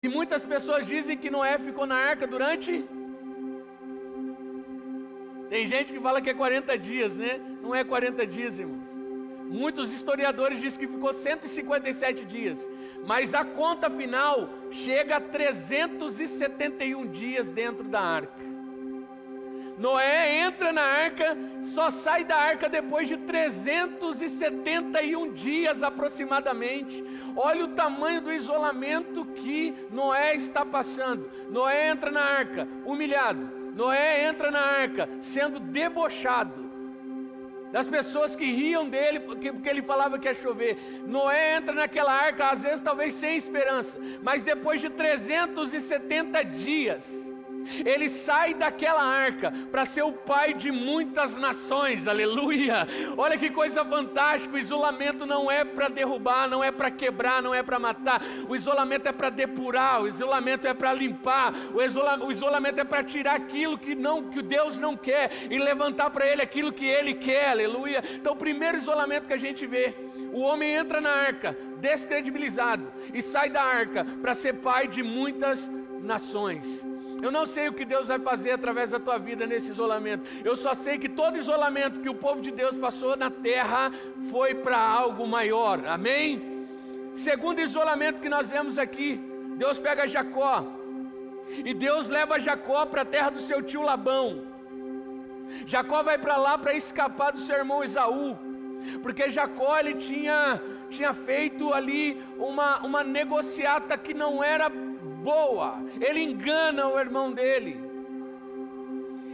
E muitas pessoas dizem que Noé ficou na arca durante... Tem gente que fala que é 40 dias, né? Não é 40 dias, irmãos. Muitos historiadores dizem que ficou 157 dias. Mas a conta final chega a 371 dias dentro da arca. Noé entra na arca, só sai da arca depois de 371 dias aproximadamente. Olha o tamanho do isolamento que Noé está passando. Noé entra na arca, humilhado. Noé entra na arca, sendo debochado das pessoas que riam dele, porque ele falava que ia chover. Noé entra naquela arca, às vezes talvez sem esperança, mas depois de 370 dias, ele sai daquela arca para ser o pai de muitas nações, aleluia. Olha que coisa fantástica. O isolamento não é para derrubar, não é para quebrar, não é para matar. O isolamento é para depurar, o isolamento é para limpar, o isolamento é para tirar aquilo que Deus não quer e levantar para Ele aquilo que Ele quer, aleluia. Então o primeiro isolamento que a gente vê, o homem entra na arca descredibilizado e sai da arca para ser pai de muitas nações. Eu não sei o que Deus vai fazer através da tua vida nesse isolamento. Eu só sei que todo isolamento que o povo de Deus passou na terra foi para algo maior. Amém? Segundo isolamento que nós vemos aqui, Deus pega Jacó e Deus leva Jacó para a terra do seu tio Labão. Jacó vai para lá para escapar do seu irmão Esaú, porque Jacó ele tinha feito ali uma negociata que não era boa. Ele engana o irmão dele.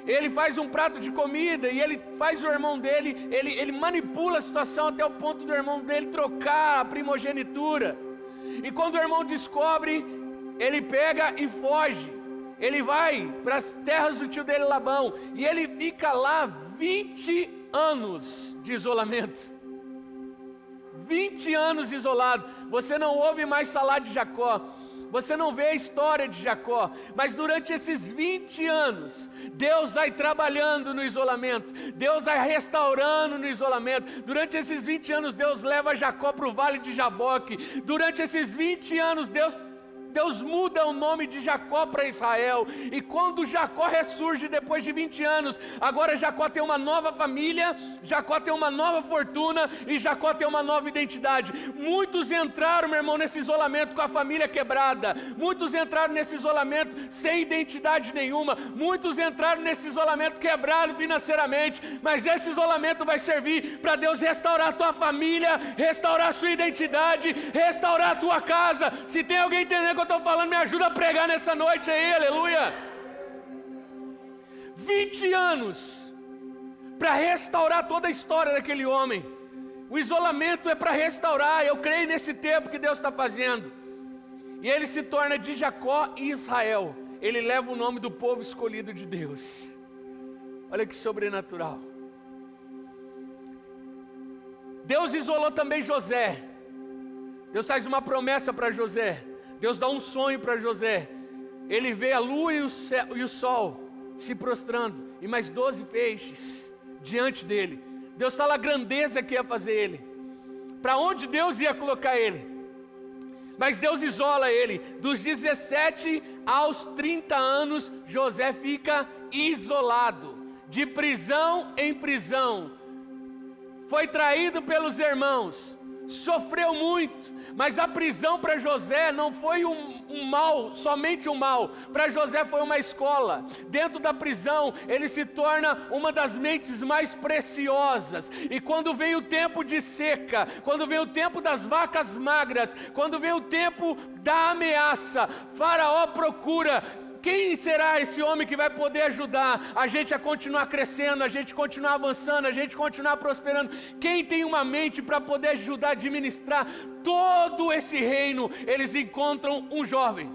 Ele faz um prato de comida e ele faz o irmão dele, ele manipula a situação até o ponto do irmão dele trocar a primogenitura. E quando o irmão descobre, ele pega e foge. Ele vai para as terras do tio dele Labão e ele fica lá 20 anos de isolamento. 20 anos isolado. Você não ouve mais falar de Jacó. Você não vê a história de Jacó, mas durante esses 20 anos, Deus vai trabalhando no isolamento, Deus vai restaurando no isolamento. Durante esses 20 anos, Deus leva Jacó para o vale de Jaboque. Durante esses 20 anos, Deus muda o nome de Jacó para Israel. E quando Jacó ressurge depois de 20 anos, agora Jacó tem uma nova família, Jacó tem uma nova fortuna e Jacó tem uma nova identidade. Muitos entraram, meu irmão, nesse isolamento com a família quebrada. Muitos entraram nesse isolamento sem identidade nenhuma. Muitos entraram nesse isolamento quebrado financeiramente. Mas esse isolamento vai servir para Deus restaurar a tua família, restaurar a sua identidade, restaurar a tua casa. Se tem alguém entendendo o que eu estou falando, me ajuda a pregar nessa noite aí, aleluia. 20 anos para restaurar toda a história daquele homem. O isolamento é para restaurar. Eu creio nesse tempo que Deus está fazendo. E ele se torna de Jacó e Israel. Ele leva o nome do povo escolhido de Deus. Olha que sobrenatural. Deus isolou também José. Deus faz uma promessa para José. Deus dá um sonho para José. Ele vê a lua e o sol se prostrando e mais 12 peixes diante dele. Deus fala a grandeza que ia fazer ele, para onde Deus ia colocar ele. Mas Deus isola ele. Dos 17 aos 30 anos, José fica isolado, de prisão em prisão. Foi traído pelos irmãos, sofreu muito. Mas a prisão para José não foi um mal, somente um mal. Para José foi uma escola. Dentro da prisão, ele se torna uma das mentes mais preciosas. E quando vem o tempo de seca, quando vem o tempo das vacas magras, quando vem o tempo da ameaça, Faraó procura: quem será esse homem que vai poder ajudar a gente a continuar crescendo, a gente continuar avançando, a gente continuar prosperando? Quem tem uma mente para poder ajudar a administrar todo esse reino? Eles encontram um jovem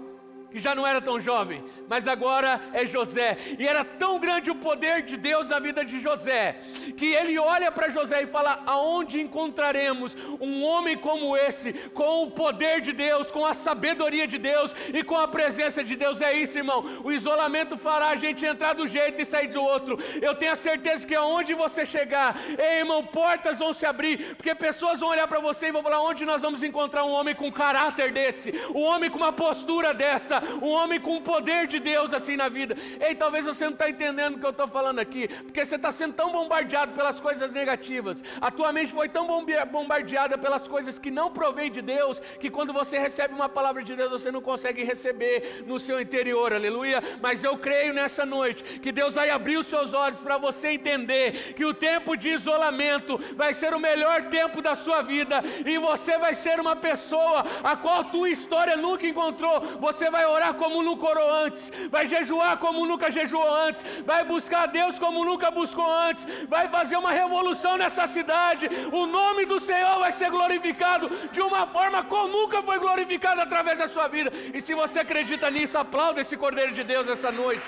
que já não era tão jovem, mas agora é José. E era tão grande o poder de Deus na vida de José, que ele olha para José e fala: aonde encontraremos um homem como esse, com o poder de Deus, com a sabedoria de Deus e com a presença de Deus? É isso, irmão, o isolamento fará a gente entrar do jeito e sair do outro. Eu tenho a certeza que aonde você chegar, irmão, portas vão se abrir, porque pessoas vão olhar para você e vão falar: onde nós vamos encontrar um homem com caráter desse, um homem com uma postura dessa, um homem com o poder de Deus assim na vida? Ei, talvez você não está entendendo o que eu estou falando aqui, porque você está sendo tão bombardeado pelas coisas negativas, a tua mente foi tão bombardeada pelas coisas que não provém de Deus, que quando você recebe uma palavra de Deus, você não consegue receber no seu interior, aleluia. Mas eu creio nessa noite, que Deus vai abrir os seus olhos para você entender, que o tempo de isolamento vai ser o melhor tempo da sua vida, e você vai ser uma pessoa a qual tua história nunca encontrou. Você vai orar como nunca orou antes, vai jejuar como nunca jejuou antes, vai buscar a Deus como nunca buscou antes, vai fazer uma revolução nessa cidade. O nome do Senhor vai ser glorificado de uma forma como nunca foi glorificado através da sua vida. E se você acredita nisso, aplauda esse Cordeiro de Deus essa noite.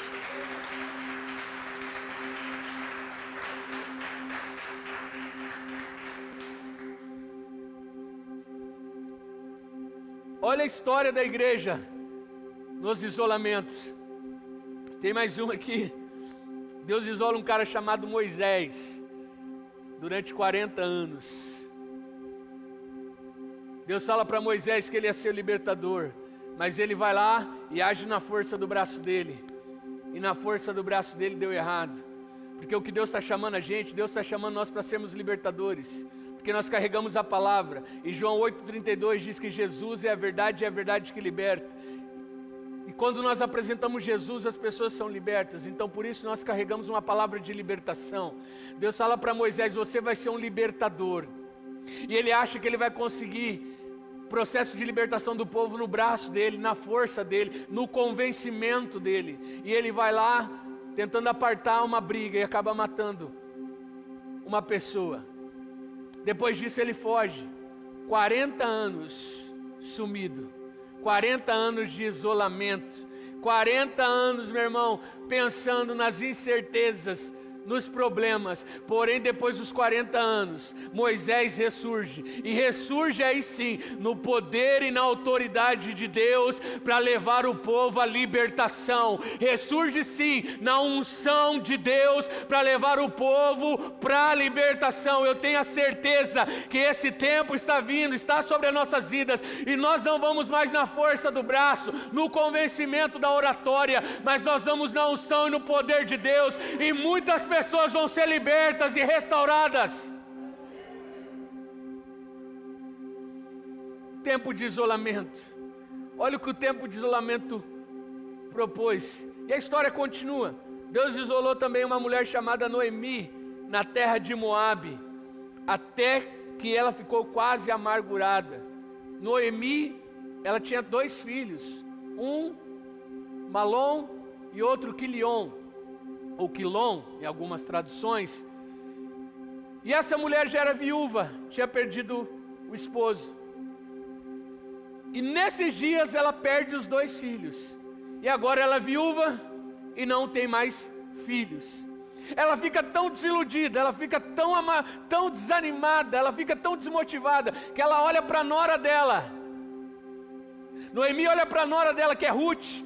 Olha a história da igreja nos isolamentos. Tem mais uma aqui. Deus isola um cara chamado Moisés durante 40 anos. Deus fala para Moisés que ele ia ser o libertador, mas ele vai lá e age na força do braço dele, e na força do braço dele deu errado, porque o que Deus está chamando a gente, Deus está chamando nós para sermos libertadores, porque nós carregamos a palavra, e João 8,32 diz que Jesus é a verdade e é a verdade que liberta, e quando nós apresentamos Jesus, as pessoas são libertas. Então por isso nós carregamos uma palavra de libertação. Deus fala para Moisés: você vai ser um libertador, e ele acha que ele vai conseguir processo de libertação do povo no braço dele, na força dele, no convencimento dele, e ele vai lá tentando apartar uma briga e acaba matando uma pessoa. Depois disso ele foge, 40 anos sumido, 40 anos de isolamento, 40 anos, meu irmão, pensando nas incertezas, nos problemas. Porém, depois dos 40 anos, Moisés ressurge, e ressurge aí sim, no poder e na autoridade de Deus, para levar o povo à libertação. Ressurge sim, na unção de Deus, para levar o povo para a libertação. Eu tenho a certeza que esse tempo está vindo, está sobre as nossas vidas, e nós não vamos mais na força do braço, no convencimento da oratória, mas nós vamos na unção e no poder de Deus, e muitas pessoas vão ser libertas e restauradas. Tempo de isolamento. Olha o que o tempo de isolamento propôs. E a história continua. Deus isolou também uma mulher chamada Noemi na terra de Moabe, até que ela ficou quase amargurada. Noemi, ela tinha 2 filhos, um Malom e outro Quilion, ou Quilom, em algumas traduções. E essa mulher já era viúva, tinha perdido o esposo. E nesses dias ela perde os 2 filhos. E agora ela é viúva e não tem mais filhos. Ela fica tão desiludida, ela fica tão desanimada, ela fica tão desmotivada, que ela olha para a nora dela. Noemi olha para a nora dela, que é Ruth,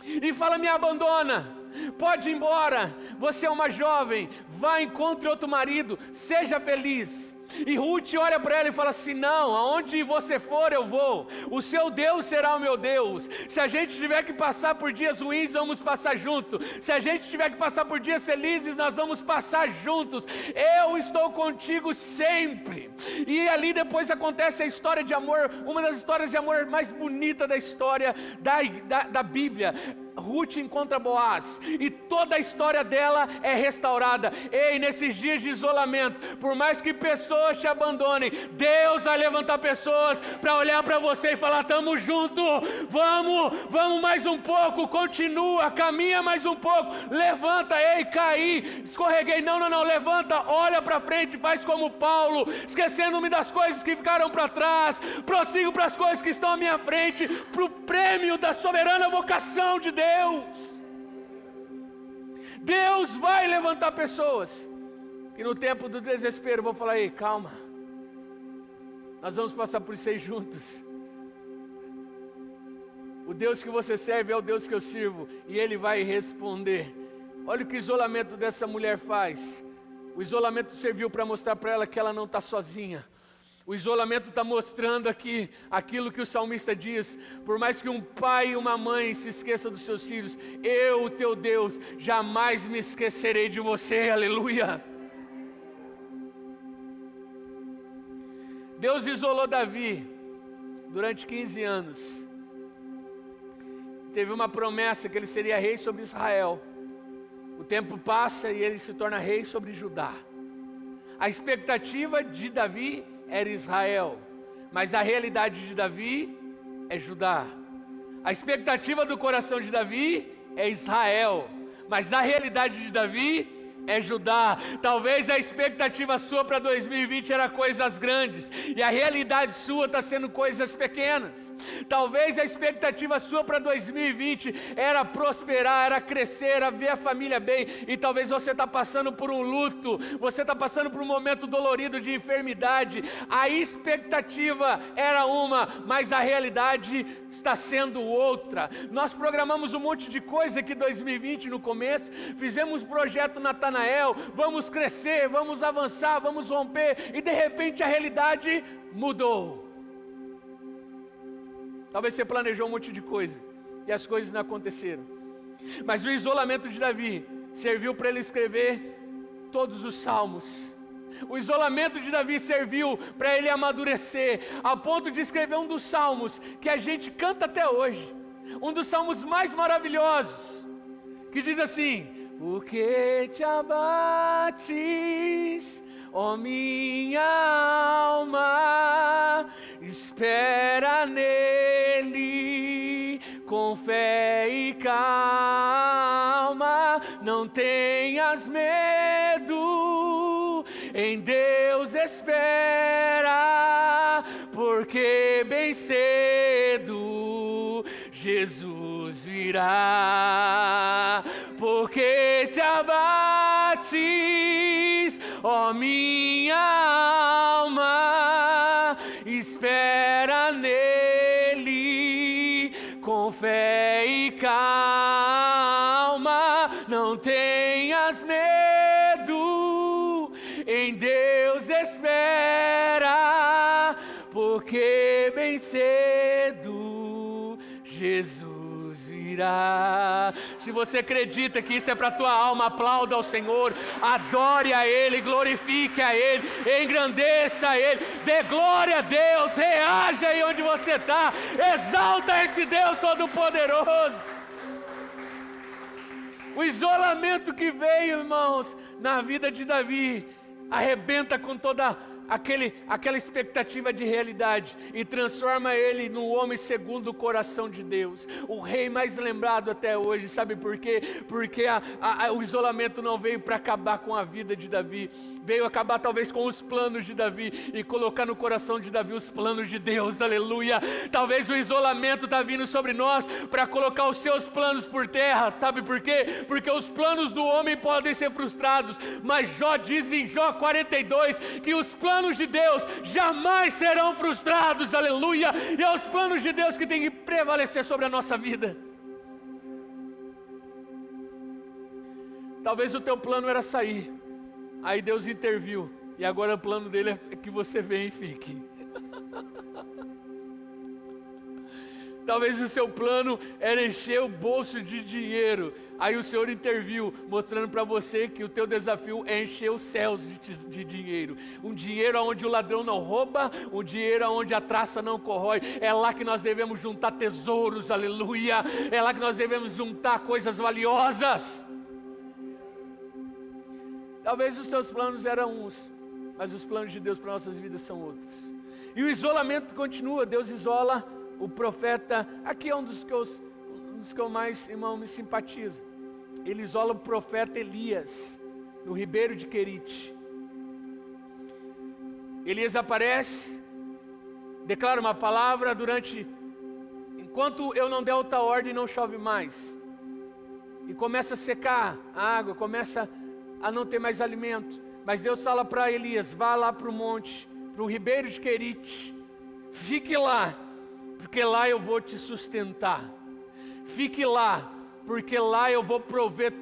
e fala: me abandona, pode ir embora, você é uma jovem, vá, encontre outro marido, seja feliz. E Ruth olha para ela e fala assim: não, aonde você for eu vou, o seu Deus será o meu Deus. Se a gente tiver que passar por dias ruins, vamos passar junto. Se a gente tiver que passar por dias felizes, nós vamos passar juntos. Eu estou contigo sempre. E ali depois acontece a história de amor, uma das histórias de amor mais bonitas da história da Bíblia. Ruth encontra Boaz e toda a história dela é restaurada. Ei, nesses dias de isolamento, por mais que pessoas te abandonem, Deus vai levantar pessoas para olhar para você e falar: estamos juntos, vamos mais um pouco, continua, caminha mais um pouco, levanta. Ei, caí, escorreguei, não, levanta, olha para frente, faz como Paulo, esquecendo-me das coisas que ficaram para trás, prossigo para as coisas que estão à minha frente, para o prêmio da soberana vocação de Deus. Deus vai levantar pessoas que no tempo do desespero vão falar: ei, calma, nós vamos passar por isso aí juntos. O Deus que você serve é o Deus que eu sirvo, e Ele vai responder. Olha o que o isolamento dessa mulher faz. O isolamento serviu para mostrar para ela que ela não está sozinha. O isolamento está mostrando aqui aquilo que o salmista diz: por mais que um pai e uma mãe se esqueçam dos seus filhos, eu, o teu Deus, jamais me esquecerei de você. Aleluia. Deus isolou Davi durante 15 anos. Teve uma promessa que ele seria rei sobre Israel. O tempo passa e ele se torna rei sobre Judá. A expectativa de Davi era Israel, mas a realidade de Davi é Judá. A expectativa do coração de Davi é Israel, mas a realidade de Davi é Judá. Talvez a expectativa sua para 2020 era coisas grandes, e a realidade sua está sendo coisas pequenas. Talvez a expectativa sua para 2020 era prosperar, era crescer, era ver a família bem, e talvez você está passando por um luto, você está passando por um momento dolorido de enfermidade. A expectativa era uma, mas a realidade está sendo outra. Nós programamos um monte de coisa aqui 2020 no começo, fizemos um projeto Natanael, vamos crescer, vamos avançar, vamos romper, e de repente a realidade mudou. Talvez você planejou um monte de coisa e as coisas não aconteceram, mas o isolamento de Davi serviu para ele escrever todos os salmos. O isolamento de Davi serviu para ele amadurecer, a ponto de escrever um dos salmos que a gente canta até hoje, um dos salmos mais maravilhosos, que diz assim: por que te abates, ó minha alma, espera nele com fé e calma, não tenhas medo, em Deus espera, porque bem cedo Jesus virá. Porque te abates, ó minha alma, espera nele com fé e calma, não tenhas medo, em Deus espera, porque bem cedo Jesus virá. Se você acredita que isso é para a tua alma, aplauda ao Senhor, adore a Ele, glorifique a Ele, engrandeça a Ele, dê glória a Deus, reaja aí onde você está, exalta esse Deus Todo-Poderoso. O isolamento que veio, irmãos, na vida de Davi, arrebenta com toda aquela expectativa de realidade e transforma ele no homem segundo o coração de Deus, o rei mais lembrado até hoje. Sabe por quê? Porque o isolamento não veio para acabar com a vida de Davi, veio acabar talvez com os planos de Davi e colocar no coração de Davi os planos de Deus. Aleluia. Talvez o isolamento está vindo sobre nós para colocar os seus planos por terra. Sabe por quê? Porque os planos do homem podem ser frustrados, mas Jó diz em Jó 42 que os planos de Deus jamais serão frustrados. Aleluia. E é os planos de Deus que tem que prevalecer sobre a nossa vida. Talvez o teu plano era sair, aí Deus interviu, e agora o plano dele é que você venha e fique. Talvez o seu plano era encher o bolso de dinheiro. Aí o Senhor interviu, mostrando para você que o teu desafio é encher os céus de dinheiro. Um dinheiro onde o ladrão não rouba, um dinheiro onde a traça não corrói. É lá que nós devemos juntar tesouros, aleluia. É lá que nós devemos juntar coisas valiosas. Talvez os seus planos eram uns, mas os planos de Deus para nossas vidas são outros. E o isolamento continua. Deus isola o profeta. Aqui é um dos que eu mais, irmão, me simpatizo. Ele isola o profeta Elias no ribeiro de Querite. Elias aparece, declara uma palavra enquanto eu não der outra ordem, não chove mais. E começa a secar a água, começa a não ter mais alimento. Mas Deus fala para Elias: vá lá para o monte, para o ribeiro de Querite, fique lá, porque lá eu vou te sustentar. Fique lá, porque lá eu vou prover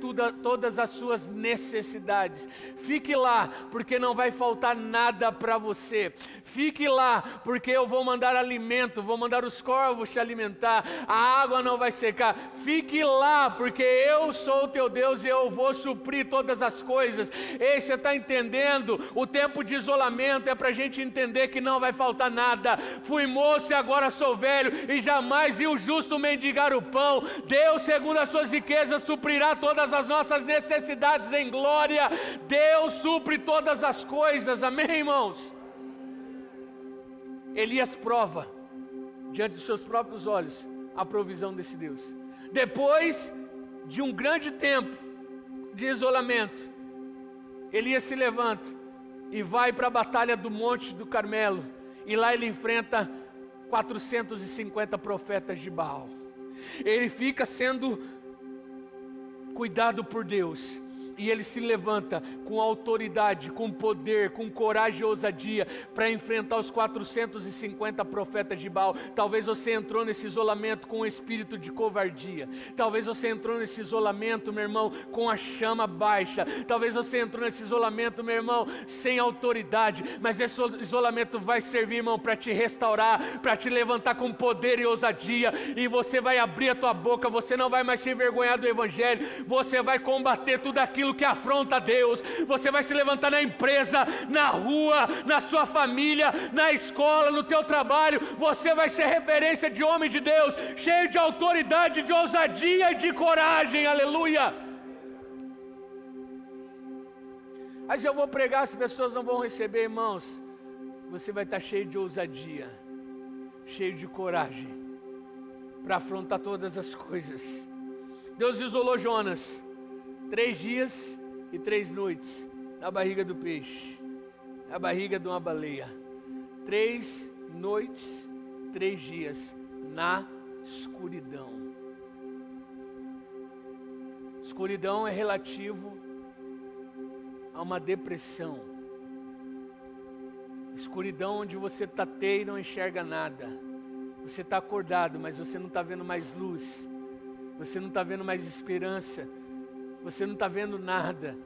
todas as suas necessidades. Fique lá, porque não vai faltar nada para você. Fique lá, porque eu vou mandar alimento, vou mandar os corvos te alimentar, a água não vai secar. Fique lá, porque eu sou o teu Deus e eu vou suprir todas as coisas. Ei, você está entendendo? O tempo de isolamento é para a gente entender que não vai faltar nada. Fui moço e agora sou velho, e jamais vi o justo mendigar o pão. Deus, segundo as suas riquezas, suprirá todas as nossas necessidades em glória. Deus supre todas as coisas, amém, irmãos? Elias prova, diante dos seus próprios olhos, a provisão desse Deus. Depois de um grande tempo de isolamento, Elias se levanta e vai para a batalha do Monte do Carmelo, e lá ele enfrenta 450 profetas de Baal. Ele fica sendo cuidado por Deus, e ele se levanta com autoridade, com poder, com coragem e ousadia para enfrentar os 450 profetas de Baal. Talvez você entrou nesse isolamento com um espírito de covardia. Talvez você entrou nesse isolamento, meu irmão, com a chama baixa. Talvez você entrou nesse isolamento, meu irmão, sem autoridade. Mas esse isolamento vai servir, irmão, para te restaurar, para te levantar com poder e ousadia. E você vai abrir a tua boca, você não vai mais se envergonhar do Evangelho. Você vai combater tudo aquilo que afronta a Deus. Você vai se levantar na empresa, na rua, na sua família, na escola, no teu trabalho. Você vai ser referência de homem de Deus, cheio de autoridade, de ousadia e de coragem, aleluia. Mas eu vou pregar, as pessoas não vão receber, irmãos. Você vai estar cheio de ousadia, cheio de coragem para afrontar todas as coisas. Deus isolou Jonas 3 dias e 3 noites na barriga do peixe, na barriga de uma baleia. 3 noites, 3 dias na escuridão. Escuridão é relativo a uma depressão. Escuridão onde você tateia e não enxerga nada. Você está acordado, mas você não está vendo mais luz. Você não está vendo mais esperança. Você não está vendo nada.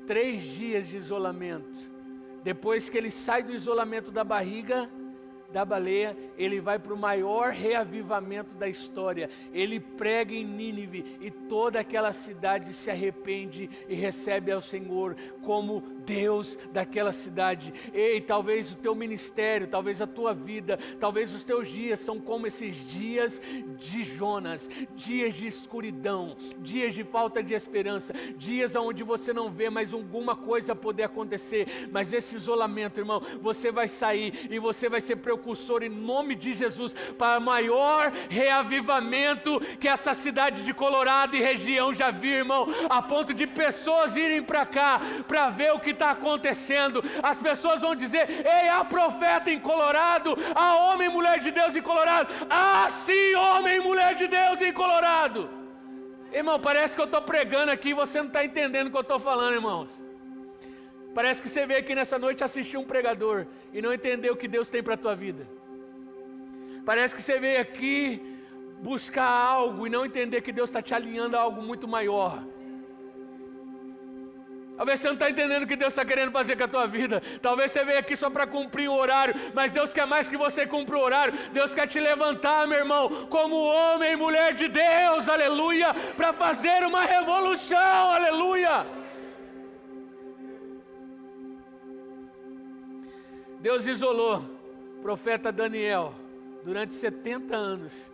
3 dias de isolamento. Depois que ele sai do isolamento da barriga da baleia, ele vai para o maior reavivamento da história. Ele prega em Nínive e toda aquela cidade se arrepende e recebe ao Senhor como Deus daquela cidade. Ei, talvez o teu ministério, talvez a tua vida, talvez os teus dias são como esses dias de Jonas, dias de escuridão, dias de falta de esperança, dias onde você não vê mais alguma coisa poder acontecer. Mas esse isolamento, irmão, você vai sair e você vai ser precursor em nome de Jesus para o maior reavivamento que essa cidade de Colorado e região já viu, irmão, a ponto de pessoas irem para cá para ver o que está acontecendo. As pessoas vão dizer: ei, há profeta em Colorado, há homem e mulher de Deus em Colorado, há sim homem e mulher de Deus em Colorado. Irmão, parece que eu estou pregando aqui e você não está entendendo o que eu estou falando, irmãos. Parece que você veio aqui nessa noite assistir um pregador e não entendeu o que Deus tem para a tua vida. Parece que você veio aqui buscar algo e não entender que Deus está te alinhando a algo muito maior. Talvez você não está entendendo o que Deus está querendo fazer com a tua vida. Talvez você veio aqui só para cumprir o horário, mas Deus quer mais que você cumpra o horário. Deus quer te levantar, meu irmão, como homem e mulher de Deus, aleluia, para fazer uma revolução, aleluia. Deus isolou o profeta Daniel durante 70 anos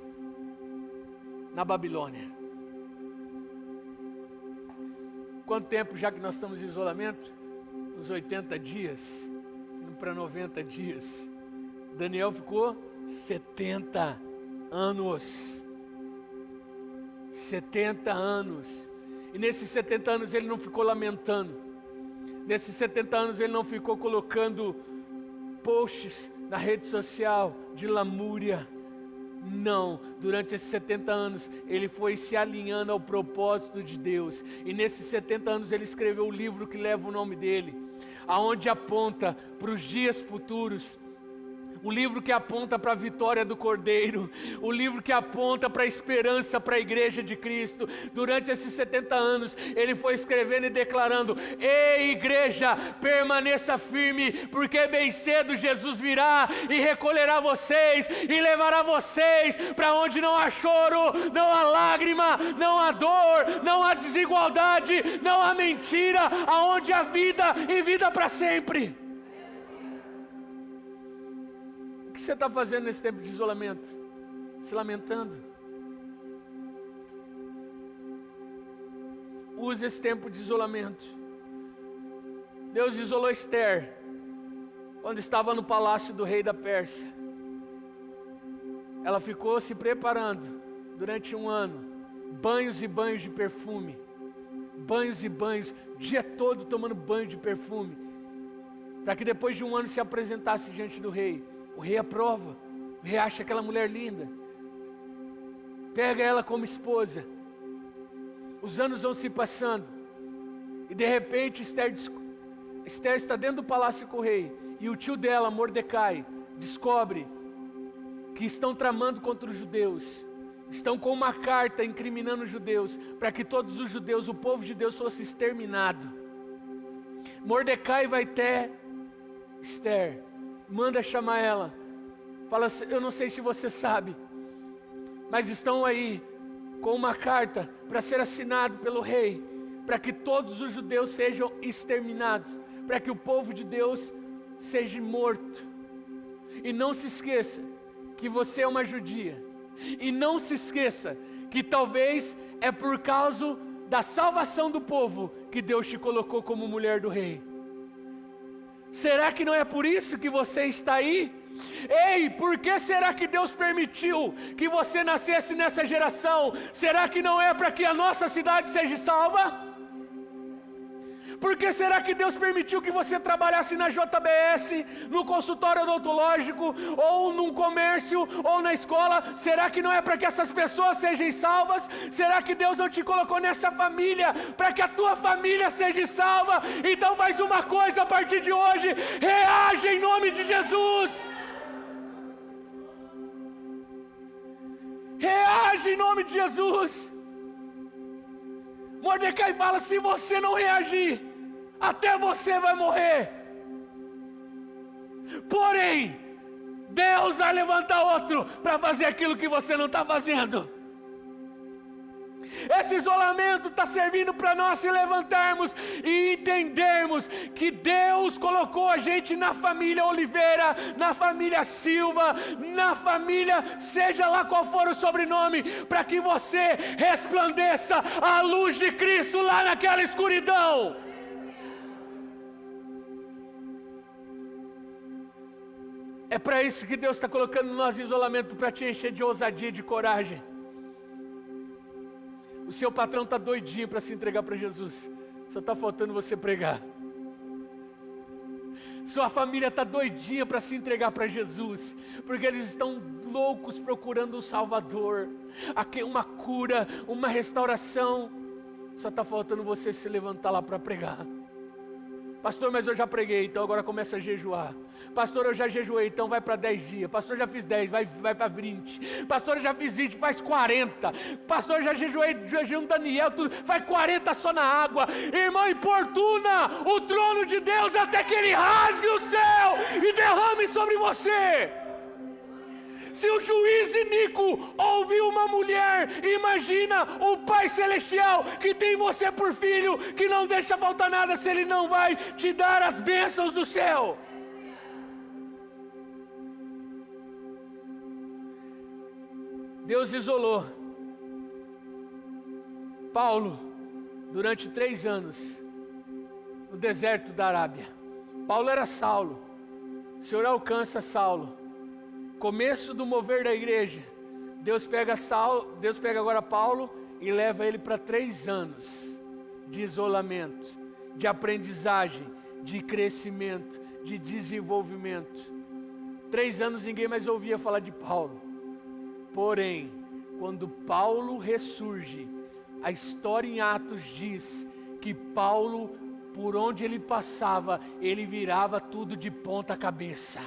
na Babilônia. Quanto tempo já que nós estamos em isolamento? Uns 80 dias, indo para 90 dias. Daniel ficou 70 anos. 70 anos. E nesses 70 anos ele não ficou lamentando. Nesses 70 anos ele não ficou colocando posts na rede social de lamúria. Não, durante esses 70 anos ele foi se alinhando ao propósito de Deus. E nesses 70 anos ele escreveu o livro que leva o nome dele, aonde aponta para os dias futuros. O livro que aponta para a vitória do Cordeiro, o livro que aponta para a esperança para a igreja de Cristo. Durante esses 70 anos, ele foi escrevendo e declarando: ei igreja, permaneça firme, porque bem cedo Jesus virá e recolherá vocês, e levará vocês para onde não há choro, não há lágrima, não há dor, não há desigualdade, não há mentira, aonde há vida e vida para sempre. O que você está fazendo nesse tempo de isolamento? Se lamentando? Use esse tempo de isolamento. Deus isolou Esther quando estava no palácio do rei da Pérsia. Ela ficou se preparando durante um ano, banhos e banhos de perfume, banhos e banhos, o dia todo tomando banho de perfume, para que depois de um ano se apresentasse diante do rei. O rei aprova, o rei acha aquela mulher linda, pega ela como esposa. Os anos vão se passando, e de repente Esther está dentro do palácio com o rei, e o tio dela, Mordecai, descobre que estão tramando contra os judeus, estão com uma carta incriminando os judeus, para que todos os judeus, o povo de Deus, fosse exterminado. Mordecai vai até Esther, manda chamar ela, fala: eu não sei se você sabe, mas estão aí com uma carta para ser assinado pelo rei, para que todos os judeus sejam exterminados, para que o povo de Deus seja morto. E não se esqueça que você é uma judia, e não se esqueça que talvez é por causa da salvação do povo que Deus te colocou como mulher do rei. Será que não é por isso que você está aí? Ei, por que será que Deus permitiu que você nascesse nessa geração? Será que não é para que a nossa cidade seja salva? Por que será que Deus permitiu que você trabalhasse na JBS, no consultório odontológico, ou num comércio, ou na escola? Será que não é para que essas pessoas sejam salvas? Será que Deus não te colocou nessa família para que a tua família seja salva? Então faz uma coisa a partir de hoje: reage em nome de Jesus. Reage em nome de Jesus. Mordecai fala: se você não reagir, até você vai morrer. Porém, Deus vai levantar outro para fazer aquilo que você não está fazendo. Esse isolamento está servindo para nós se levantarmos e entendermos que Deus colocou a gente na família Oliveira, na família Silva, na família, seja lá qual for o sobrenome, para que você resplandeça a luz de Cristo lá naquela escuridão. É para isso que Deus está colocando nós em isolamento, para te encher de ousadia e de coragem. O seu patrão está doidinho para se entregar para Jesus, só está faltando você pregar. Sua família está doidinha para se entregar para Jesus, porque eles estão loucos procurando um Salvador, uma cura, uma restauração. Só está faltando você se levantar lá para pregar. Pastor, mas eu já preguei, então agora começa a jejuar. Pastor, eu já jejuei, então vai para 10 dias. Pastor, já fiz 10, vai para 20. Pastor, eu já fiz 20, faz 40. Pastor, eu já jejuei, jejum Daniel, tudo, faz 40 só na água. Irmão, importuna o trono de Deus até que Ele rasgue o céu e derrame sobre você. Se o juiz iníquo ouviu uma mulher, imagina o Pai Celestial que tem você por filho, que não deixa faltar nada, se Ele não vai te dar as bênçãos do céu. Deus isolou Paulo durante 3 anos no deserto da Arábia. Paulo era Saulo. O Senhor alcança Saulo. Começo do mover da igreja. Deus pega agora Paulo e leva ele para 3 anos de isolamento, de aprendizagem, de crescimento, de desenvolvimento. 3 anos ninguém mais ouvia falar de Paulo. Porém, quando Paulo ressurge, a história em Atos diz que Paulo, por onde ele passava, ele virava tudo de ponta cabeça.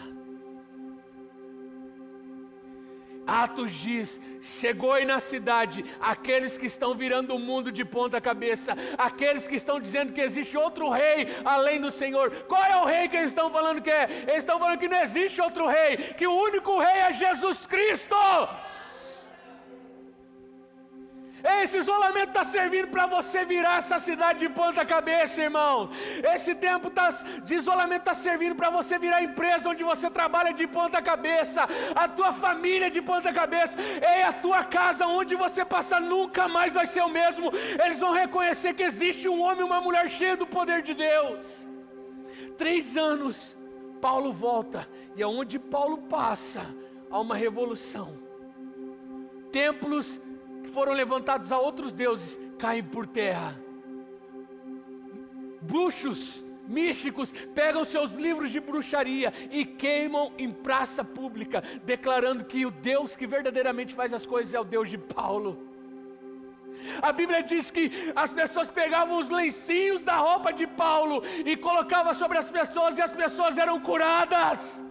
Atos diz, chegou aí na cidade, aqueles que estão virando o mundo de ponta cabeça, aqueles que estão dizendo que existe outro rei além do Senhor. Qual é o rei que eles estão falando que é? Eles estão falando que não existe outro rei, que o único rei é Jesus Cristo. Esse isolamento está servindo para você virar essa cidade de ponta cabeça, irmão. Esse tempo de isolamento está servindo para você virar a empresa onde você trabalha de ponta cabeça, a tua família de ponta cabeça, e a tua casa onde você passar nunca mais vai ser o mesmo. Eles vão reconhecer que existe um homem e uma mulher cheio do poder de Deus. 3 anos, Paulo volta, e aonde Paulo passa, há uma revolução. Templos que foram levantados a outros deuses caem por terra. Bruxos, místicos, pegam seus livros de bruxaria e queimam em praça pública, declarando que o Deus que verdadeiramente faz as coisas é o Deus de Paulo. A Bíblia diz que as pessoas pegavam os lencinhos da roupa de Paulo e colocavam sobre as pessoas, e as pessoas eram curadas.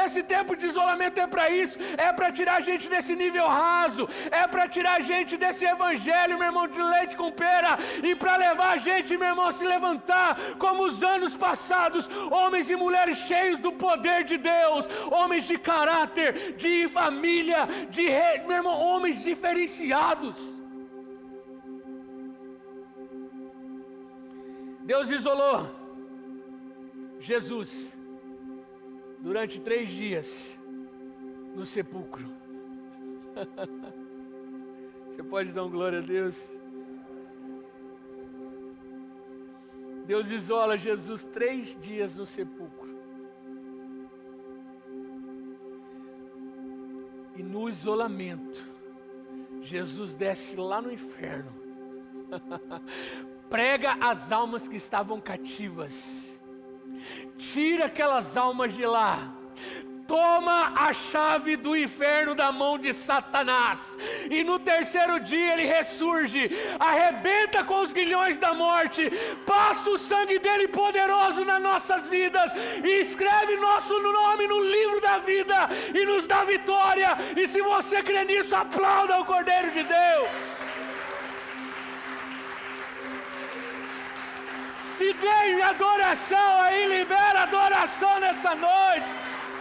Esse tempo de isolamento é para isso, é para tirar a gente desse nível raso, é para tirar a gente desse evangelho, meu irmão, de leite com pera, e para levar a gente, meu irmão, a se levantar como os anos passados, homens e mulheres cheios do poder de Deus, homens de caráter, de família, de rei, meu irmão, homens diferenciados. Deus isolou Jesus durante 3 dias no sepulcro. Você pode dar um glória a Deus? Deus isola Jesus 3 dias no sepulcro. E no isolamento, Jesus desce lá no inferno, prega as almas que estavam cativas, tira aquelas almas de lá, toma a chave do inferno da mão de Satanás, e no 3º dia ele ressurge, arrebenta com os grilhões da morte, passa o sangue dele poderoso nas nossas vidas, e escreve nosso nome no livro da vida, e nos dá vitória. E se você crê nisso, aplauda o Cordeiro de Deus. Se tem adoração aí, libera adoração nessa noite.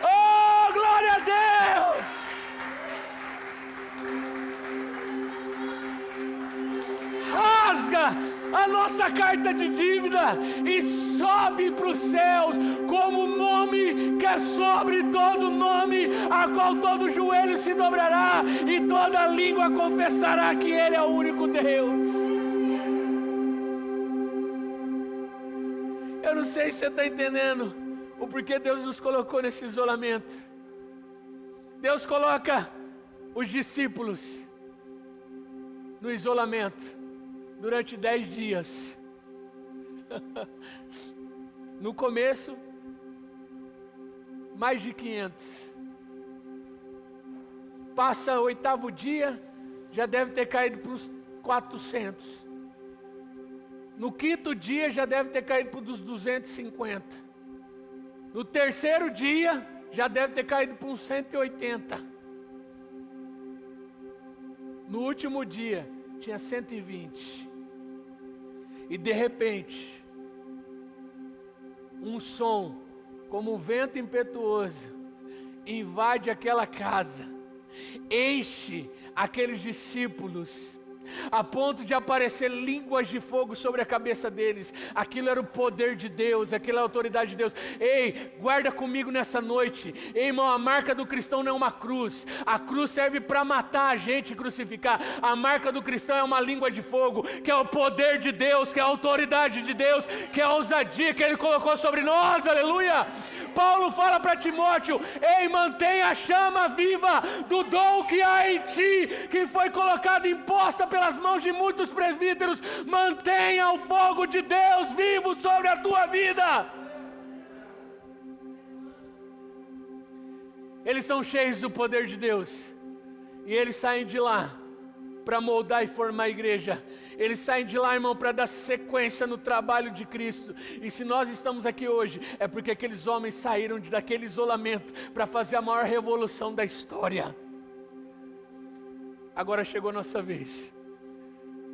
Oh, glória a Deus! Rasga a nossa carta de dívida e sobe para os céus como um nome que é sobre todo nome, a qual todo joelho se dobrará e toda língua confessará que Ele é o único Deus. Eu não sei se você está entendendo o porquê Deus nos colocou nesse isolamento. Deus coloca os discípulos no isolamento durante 10 dias. No começo, mais de 500. Passa o 8º dia, já deve ter caído para os 400. No quinto dia já deve ter caído para uns 250. No terceiro dia já deve ter caído para uns 180. No último dia tinha 120. E de repente, um som como um vento impetuoso invade aquela casa, enche aqueles discípulos, a ponto de aparecer línguas de fogo sobre a cabeça deles. Aquilo era o poder de Deus, aquilo era a autoridade de Deus. Ei, guarda comigo nessa noite. Ei, irmão, a marca do cristão não é uma cruz. A cruz serve para matar a gente e crucificar. A marca do cristão é uma língua de fogo, que é o poder de Deus, que é a autoridade de Deus, que é a ousadia que Ele colocou sobre nós, aleluia. Paulo fala para Timóteo: ei, mantenha a chama viva do dom que há em ti, que foi colocado imposta pelas mãos de muitos presbíteros. Mantenha o fogo de Deus vivo sobre a tua vida. Eles são cheios do poder de Deus, e eles saem de lá para moldar e formar a igreja. Eles saem de lá, irmão, para dar sequência no trabalho de Cristo. E se nós estamos aqui hoje, é porque aqueles homens saíram daquele isolamento para fazer a maior revolução da história. Agora chegou a nossa vez.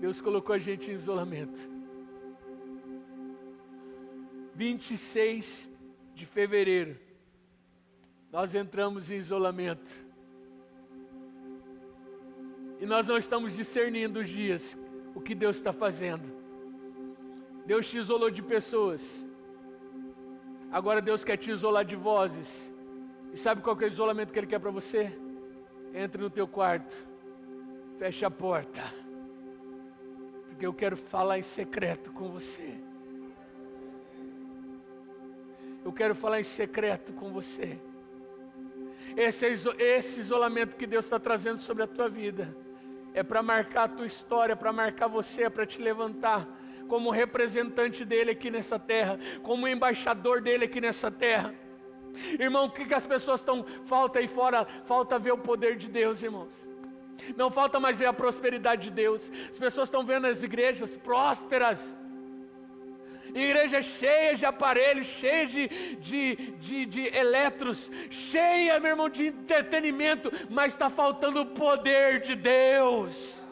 Deus colocou a gente em isolamento. 26 de fevereiro, nós entramos em isolamento. E nós não estamos discernindo os dias, o que Deus está fazendo. Deus te isolou de pessoas. Agora Deus quer te isolar de vozes. E sabe qual que é o isolamento que Ele quer para você? Entre no teu quarto, feche a porta, porque eu quero falar em secreto com você. Eu quero falar em secreto com você. Esse isolamento que Deus está trazendo sobre a tua vida é para marcar a tua história, para marcar você, é para te levantar como representante dEle aqui nessa terra, como embaixador dEle aqui nessa terra. Irmão, o que as pessoas estão, falta aí fora? Falta ver o poder de Deus, irmãos. Não falta mais ver a prosperidade de Deus. As pessoas estão vendo as igrejas prósperas, igrejas cheias de aparelhos, cheias de eletros, cheia, meu irmão, de entretenimento, mas está faltando o poder de Deus.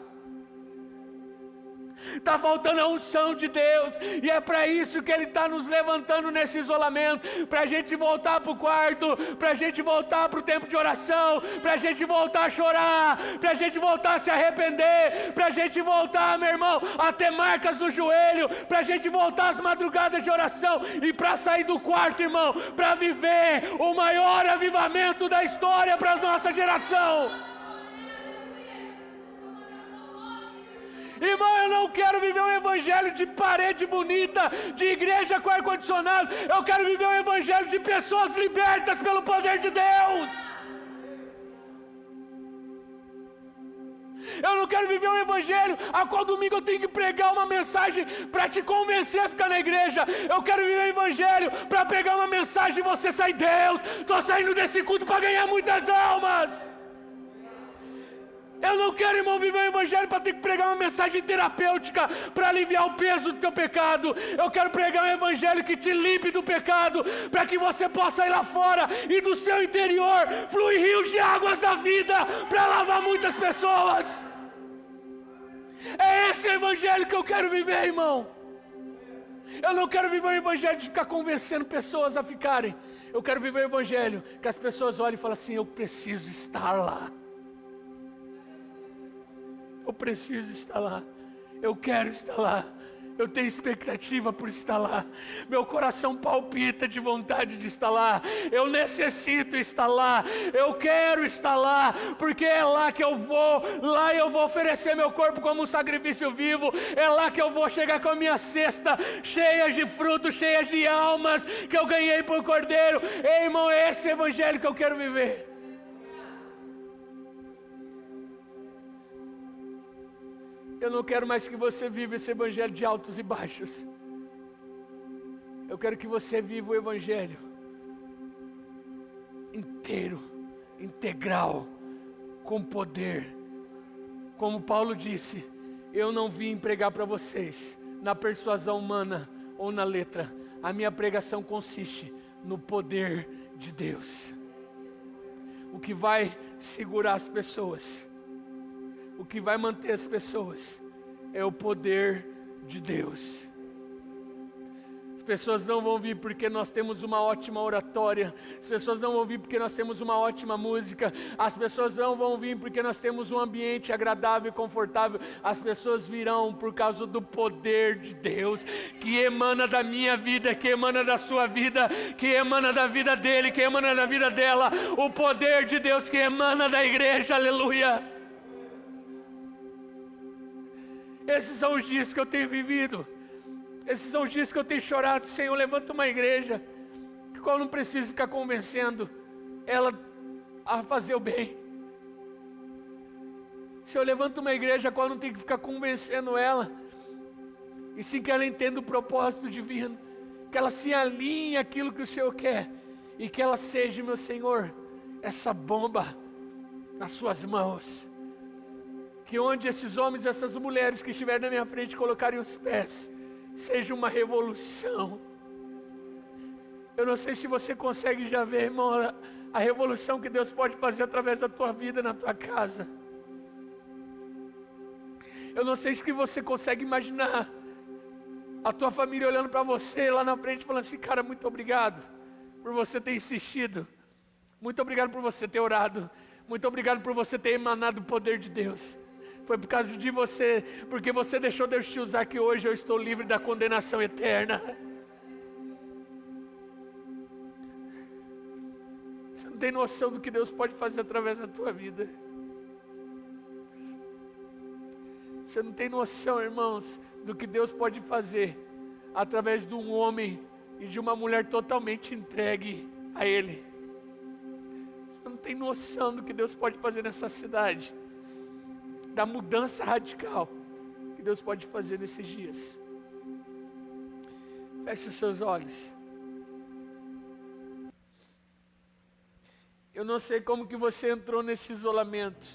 Está faltando a unção de Deus, e é para isso que Ele está nos levantando nesse isolamento, para a gente voltar para o quarto, para a gente voltar para o tempo de oração, para a gente voltar a chorar, para a gente voltar a se arrepender, para a gente voltar, meu irmão, a ter marcas no joelho, para a gente voltar às madrugadas de oração, e para sair do quarto, irmão, para viver o maior avivamento da história para a nossa geração. Irmão, eu não quero viver um evangelho de parede bonita, de igreja com ar-condicionado. Eu quero viver um evangelho de pessoas libertas pelo poder de Deus. Eu não quero viver um evangelho a qual domingo eu tenho que pregar uma mensagem para te convencer a ficar na igreja. Eu quero viver um evangelho para pegar uma mensagem e você sair: Deus, estou saindo desse culto para ganhar muitas almas. Eu não quero, irmão, viver o evangelho para ter que pregar uma mensagem terapêutica para aliviar o peso do teu pecado. Eu quero pregar um evangelho que te limpe do pecado, para que você possa ir lá fora e do seu interior fluir rios de águas da vida para lavar muitas pessoas. É esse evangelho que eu quero viver, irmão. Eu não quero viver o evangelho de ficar convencendo pessoas a ficarem. Eu quero viver o evangelho que as pessoas olhem e falem assim: eu preciso estar lá. Eu preciso estar lá, eu quero estar lá, eu tenho expectativa por estar lá, meu coração palpita de vontade de estar lá, eu necessito estar lá, eu quero estar lá, porque é lá que eu vou oferecer meu corpo como um sacrifício vivo, é lá que eu vou chegar com a minha cesta cheia de frutos, cheia de almas que eu ganhei por cordeiro. Ei, irmão, é esse evangelho que eu quero viver. Eu não quero mais que você viva esse evangelho de altos e baixos. Eu quero que você viva o evangelho inteiro, integral, com poder. Como Paulo disse: eu não vim pregar para vocês na persuasão humana ou na letra. A minha pregação consiste no poder de Deus. O que vai segurar as pessoas, o que vai manter as pessoas, é o poder de Deus. As pessoas não vão vir porque nós temos uma ótima oratória, as pessoas não vão vir porque nós temos uma ótima música, as pessoas não vão vir porque nós temos um ambiente agradável e confortável. As pessoas virão por causa do poder de Deus, que emana da minha vida, que emana da sua vida, que emana da vida dele, que emana da vida dela. O poder de Deus que emana da igreja, aleluia. Esses são os dias que eu tenho vivido. Esses são os dias que eu tenho chorado. Senhor, levanta uma igreja que qual não preciso ficar convencendo ela a fazer o bem. Senhor, levanta uma igreja a qual não tem que ficar convencendo ela, e sim que ela entenda o propósito divino, que ela se alinhe àquilo que o Senhor quer, e que ela seja, meu Senhor, essa bomba nas suas mãos, que onde esses homens e essas mulheres que estiverem na minha frente colocarem os pés, seja uma revolução. Eu não sei se você consegue já ver, irmão, a revolução que Deus pode fazer através da tua vida, na tua casa. Eu não sei se você consegue imaginar a tua família olhando para você lá na frente, falando assim: cara, muito obrigado por você ter insistido, muito obrigado por você ter orado, muito obrigado por você ter emanado o poder de Deus. Foi por causa de você, porque você deixou Deus te usar, que hoje eu estou livre da condenação eterna. Você não tem noção do que Deus pode fazer através da tua vida. Você não tem noção, irmãos, do que Deus pode fazer através de um homem e de uma mulher totalmente entregue a Ele. Você não tem noção do que Deus pode fazer nessa cidade, da mudança radical que Deus pode fazer nesses dias. Feche os seus olhos. Eu não sei como que você entrou nesse isolamento,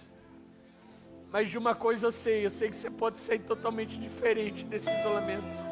mas de uma coisa eu sei que você pode sair totalmente diferente desse isolamento.